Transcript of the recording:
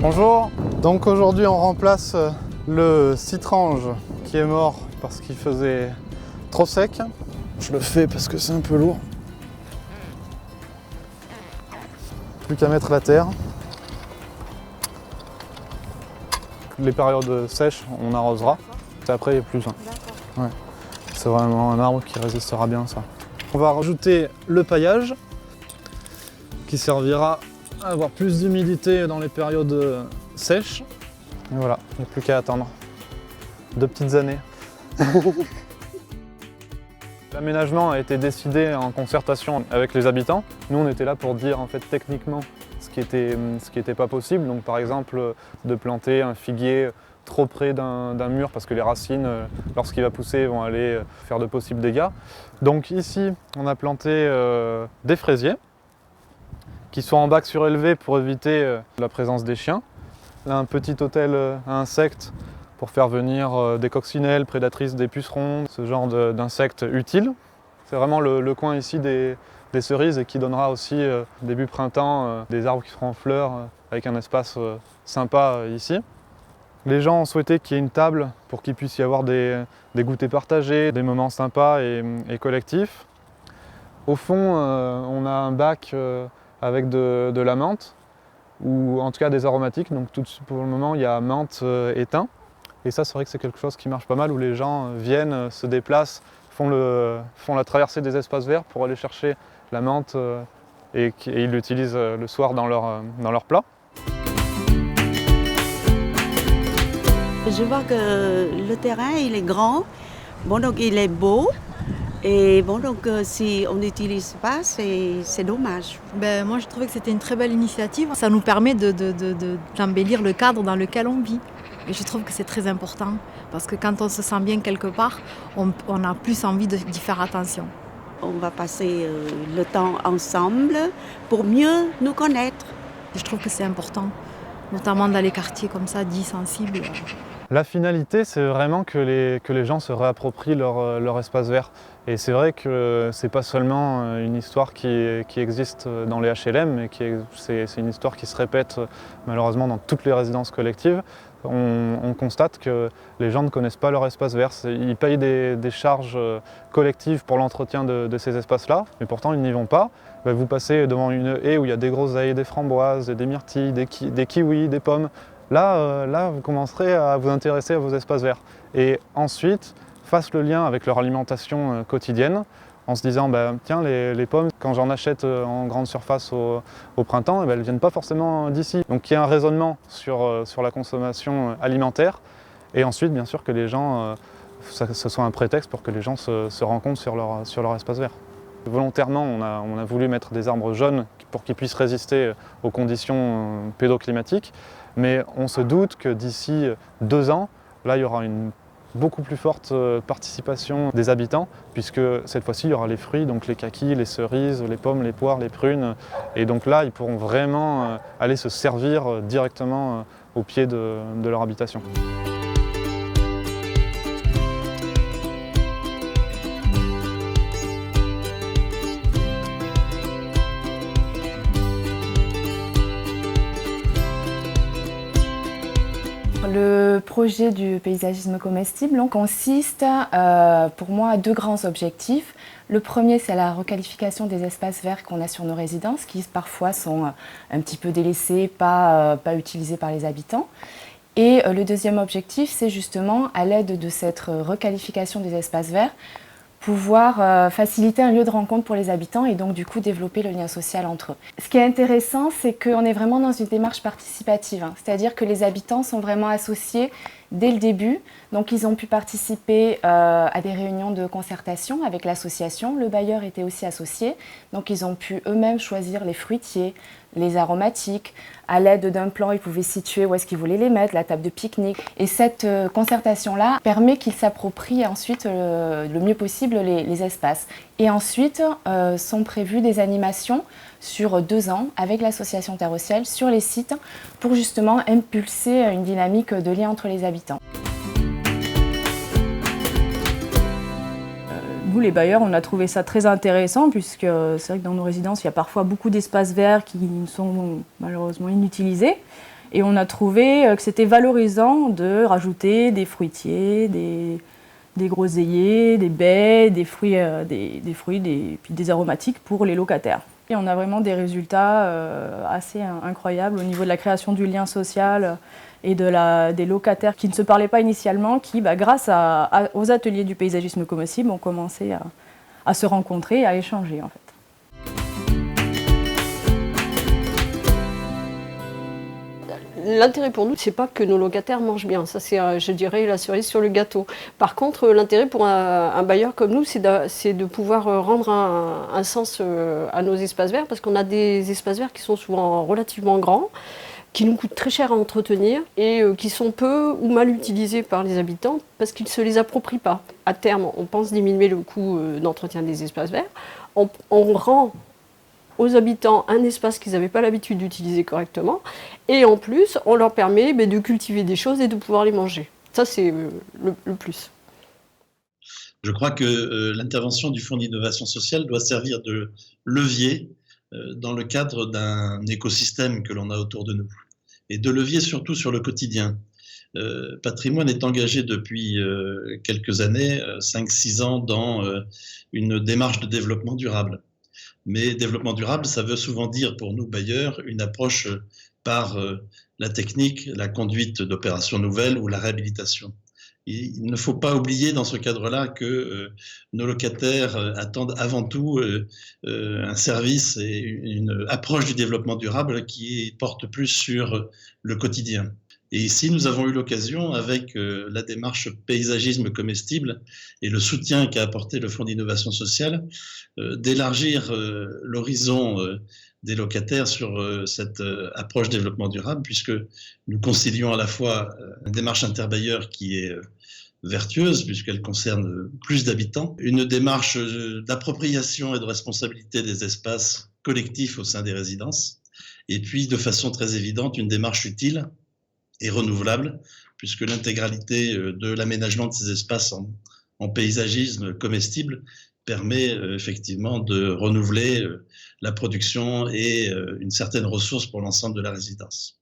Bonjour, donc aujourd'hui on remplace le citrange qui est mort parce qu'il faisait trop sec. Je le fais parce que c'est un peu lourd. Plus qu'à mettre la terre. Les périodes sèches, on arrosera. Après il n'y a plus besoin. Ouais. C'est vraiment un arbre qui résistera bien ça. On va rajouter le paillage qui servira à avoir plus d'humidité dans les périodes sèches. Et voilà, il n'y a plus qu'à attendre 2 petites années. L'aménagement a été décidé en concertation avec les habitants. Nous, on était là pour dire en fait techniquement ce qui était pas possible. Donc par exemple, de planter un figuier trop près d'un mur parce que les racines, lorsqu'il va pousser, vont aller faire de possibles dégâts. Donc ici, on a planté des fraisiers qui sont en bac surélevé pour éviter la présence des chiens. Là, un petit hôtel à insectes pour faire venir des coccinelles, prédatrices des pucerons, ce genre d'insectes utiles. C'est vraiment le coin ici des cerises et qui donnera aussi début printemps des arbres qui seront en fleurs avec un espace sympa ici. Les gens ont souhaité qu'il y ait une table pour qu'il puisse y avoir des goûters partagés, des moments sympas et collectifs. Au fond, on a un bac avec de la menthe, ou en tout cas des aromatiques. Donc pour le moment, il y a menthe et thym. Et ça, c'est vrai que c'est quelque chose qui marche pas mal, où les gens viennent, se déplacent, font la traversée des espaces verts pour aller chercher la menthe et ils l'utilisent le soir dans leur plat. Je vois que le terrain, il est grand, bon, donc il est beau. Et bon, donc si on n'utilise pas, c'est dommage. Moi, je trouvais que c'était une très belle initiative. Ça nous permet d'embellir le cadre dans lequel on vit. Et je trouve que c'est très important, parce que quand on se sent bien quelque part, on a plus envie d'y faire attention. On va passer le temps ensemble pour mieux nous connaître. Je trouve que c'est important, notamment dans les quartiers comme ça, dits sensibles. La finalité, c'est vraiment que les gens se réapproprient leur espace vert. Et c'est vrai que c'est pas seulement une histoire qui existe dans les HLM, mais c'est une histoire qui se répète malheureusement dans toutes les résidences collectives. On constate que les gens ne connaissent pas leur espace vert. Ils payent des charges collectives pour l'entretien de ces espaces-là, mais pourtant ils n'y vont pas. Vous passez devant une haie où il y a des groseilles, des framboises, des myrtilles, des kiwis, des pommes. Là, vous commencerez à vous intéresser à vos espaces verts. Et ensuite, fasse le lien avec leur alimentation quotidienne, en se disant, tiens, les pommes, quand j'en achète en grande surface au printemps, elles ne viennent pas forcément d'ici. Donc il y a un raisonnement sur la consommation alimentaire. Et ensuite, bien sûr, que les gens, ce soit un prétexte pour que les gens se rencontrent sur leur espace vert. Volontairement, on a voulu mettre des arbres jeunes pour qu'ils puissent résister aux conditions pédoclimatiques. Mais on se doute que d'ici 2 ans, là, il y aura une beaucoup plus forte participation des habitants, puisque cette fois-ci, il y aura les fruits, donc les kakis, les cerises, les pommes, les poires, les prunes. Et donc là, ils pourront vraiment aller se servir directement au pied de leur habitation. Le projet du paysagisme comestible consiste pour moi à 2 grands objectifs. Le premier, c'est la requalification des espaces verts qu'on a sur nos résidences, qui parfois sont un petit peu délaissés, pas utilisés par les habitants. Et le deuxième objectif, c'est justement, à l'aide de cette requalification des espaces verts, pouvoir faciliter un lieu de rencontre pour les habitants et donc du coup développer le lien social entre eux. Ce qui est intéressant, c'est qu'on est vraiment dans une démarche participative, c'est-à-dire que les habitants sont vraiment associés dès le début. Donc ils ont pu participer à des réunions de concertation avec l'association. Le bailleur était aussi associé, donc ils ont pu eux-mêmes choisir les fruitiers, les aromatiques. À l'aide d'un plan, ils pouvaient situer où est-ce qu'ils voulaient les mettre, la table de pique-nique. Et cette concertation-là permet qu'ils s'approprient ensuite le mieux possible les espaces. Et ensuite, sont prévues des animations sur 2 ans avec l'association Terre au Ciel sur les sites pour justement impulser une dynamique de lien entre les habitants. Nous, les bailleurs, on a trouvé ça très intéressant puisque c'est vrai que dans nos résidences, il y a parfois beaucoup d'espaces verts qui sont malheureusement inutilisés. Et on a trouvé que c'était valorisant de rajouter des fruitiers, des groseilliers, des baies, des fruits, puis des aromatiques pour les locataires. Et on a vraiment des résultats assez incroyables au niveau de la création du lien social et des locataires qui ne se parlaient pas initialement, qui, grâce aux ateliers du paysagisme comestible, ont commencé à se rencontrer et à échanger en fait. L'intérêt pour nous, c'est pas que nos locataires mangent bien. Ça, c'est, je dirais, la cerise sur le gâteau. Par contre, l'intérêt pour un bailleur comme nous, c'est de pouvoir rendre un sens à nos espaces verts, parce qu'on a des espaces verts qui sont souvent relativement grands, qui nous coûtent très cher à entretenir et qui sont peu ou mal utilisés par les habitants parce qu'ils ne se les approprient pas. À terme, on pense diminuer le coût d'entretien des espaces verts. On rend aux habitants un espace qu'ils n'avaient pas l'habitude d'utiliser correctement. Et en plus, on leur permet de cultiver des choses et de pouvoir les manger. Ça, c'est le plus. Je crois que l'intervention du Fonds d'innovation sociale doit servir de levier dans le cadre d'un écosystème que l'on a autour de nous. Et de levier surtout sur le quotidien. Patrimoine est engagé depuis quelques années, 5-6 ans, dans une démarche de développement durable. Mais développement durable, ça veut souvent dire pour nous bailleurs une approche par la technique, la conduite d'opérations nouvelles ou la réhabilitation. Et il ne faut pas oublier dans ce cadre-là que nos locataires attendent avant tout un service et une approche du développement durable qui porte plus sur le quotidien. Et ici, nous avons eu l'occasion, avec la démarche paysagisme comestible et le soutien qu'a apporté le Fonds d'innovation sociale, d'élargir l'horizon des locataires sur cette approche développement durable, puisque nous concilions à la fois une démarche interbailleur qui est vertueuse, puisqu'elle concerne plus d'habitants, une démarche d'appropriation et de responsabilité des espaces collectifs au sein des résidences, et puis de façon très évidente, une démarche utile et renouvelable, puisque l'intégralité de l'aménagement de ces espaces en paysagisme comestible permet effectivement de renouveler la production et une certaine ressource pour l'ensemble de la résidence.